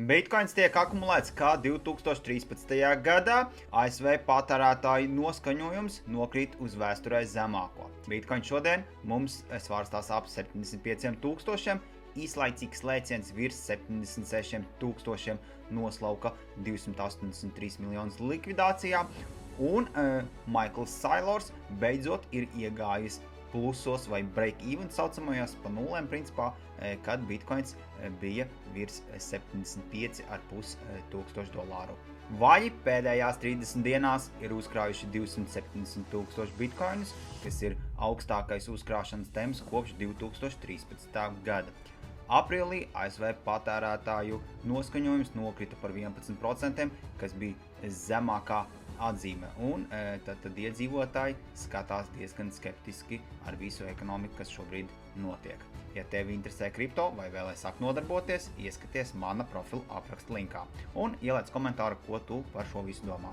Bitcoins tiek akumulēts kā 2013. gadā. ASV patērētāju noskaņojums nokrīt uz vēsturē zemāko. Bitcoins šodien mums svārstās ap 75 000, īslaicīgs lēciens virs 76 000 noslauka 283 miljonus likvidācijā, un Michaels Saylors beidzot ir iegājis plusos vai break-even saucamajās pa nulēm principā, kad Bitcoins bija virs 75,5 tūkstoši dolāru. Vaļi pēdējās 30 dienās ir uzkrājuši 270 000 bitcoinus, kas ir augstākais uzkrāšanas temps kopš 2013. gada. Aprīlī ASV patērētāju noskaņojums nokrita par 11%, kas bija zemākā atzīme, un tad iedzīvotāji skatās diezgan skeptiski ar visu ekonomiku, kas šobrīd notiek. Ja tevi interesē kripto vai vēlēs sākt nodarboties, ieskaties mana profila apraksta linkā un ieliec komentāru, ko tu par šo visu domā.